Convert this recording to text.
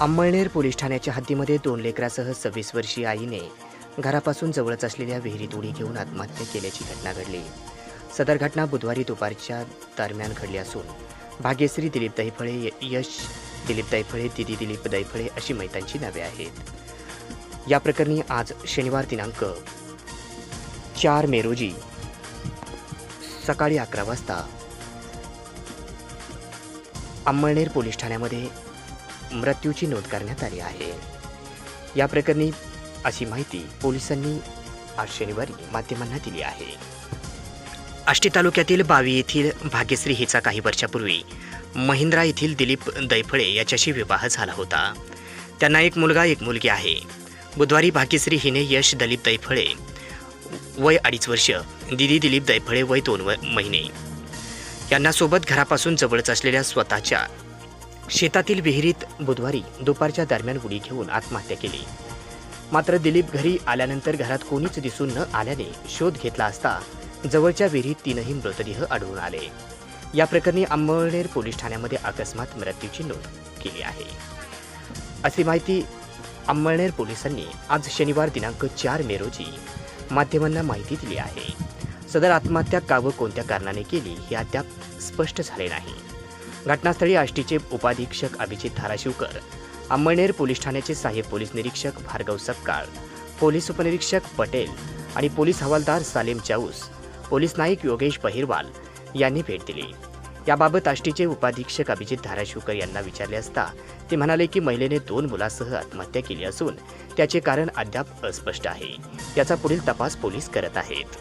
Amalner police ठाण्याच्या हद्दीमध्ये 2 लेकरासह 26 वर्षीय आईने घरापासून जवळच असलेल्या विहिरीत उडी घेऊन आत्महत्या केल्याची घटना घडली. सदर घटना बुधवारी दुपारच्या दरम्यान घडली असून भाग्यश्री दिलीप दैफळे, यश दिलीप दैफळे, दिदी दिलीप दैफळे अशी मयतांची नावे आहेत. या प्रकरणी आज शनिवार दिनांक 4 मे रोजी सकाळी 11 वाजता अंमळनेर पोलीस ठाण्यामध्ये मृत्यूची नोंद करण्यात आली आहे. या प्रकरणी अशी माहिती पोलिसांनी आज शनिवारी माध्यमांना दिली आहे. आष्टी तालुक्यातील बावी येथील भाग्यश्री हिचा काही वर्षापूर्वी महिंद्रा येथील दिलीप दैफळे याच्याशी विवाह झाला होता. त्यांना एक मुलगा एक मुलगी आहे. बुधवारी भाग्यश्री हिने यश दिलीप दैफळे वय 2.5 वर्ष, दिदी दिलीप दैफळे वय 2 महिने यांना सोबत घरापासून जवळच असलेल्या स्वतःच्या शेतातील विहिरीत बुधवारी दुपारच्या दरम्यान उडी घेऊन आत्महत्या केली. मात्र दिलीप घरी आल्यानंतर घरात कोणीच दिसून न आल्याने शोध घेतला असता जवळच्या विहिरीत 3ही मृतदेह आढळून आले. या प्रकरणी अंमळनेर पोलीस ठाण्यामध्ये अकस्मात मृत्यूची नोंद केली आहे, अशी माहिती अंमळनेर पोलिसांनी आज शनिवार दिनांक 4 मे रोजी माध्यमांना माहिती दिली आहे. सदर आत्महत्या का व कोणत्या कारणाने केली हे अद्याप स्पष्ट झाले नाही. घटनास्थळी आष्टीचे उपाधीक्षक अभिजित धाराशिवकर, अंमळनेर पोलीस ठाण्याचे सहाय्यक पोलीस निरीक्षक भार्गव सपकाळ, पोलीस उपनिरीक्षक पटेल आणि पोलीस हवालदार सालेम चाऊस, पोलीस नाईक योगेश बहिरवाल यांनी भेट दिली. याबाबत आष्टीचे उपाधीक्षक अभिजित धाराशिवकर यांना विचारले असता ते म्हणाले की महिलेने 2 मुलांसह आत्महत्या केली असून त्याचे कारण अद्याप अस्पष्ट आहे. याचा पुढील तपास पोलीस करत आहेत.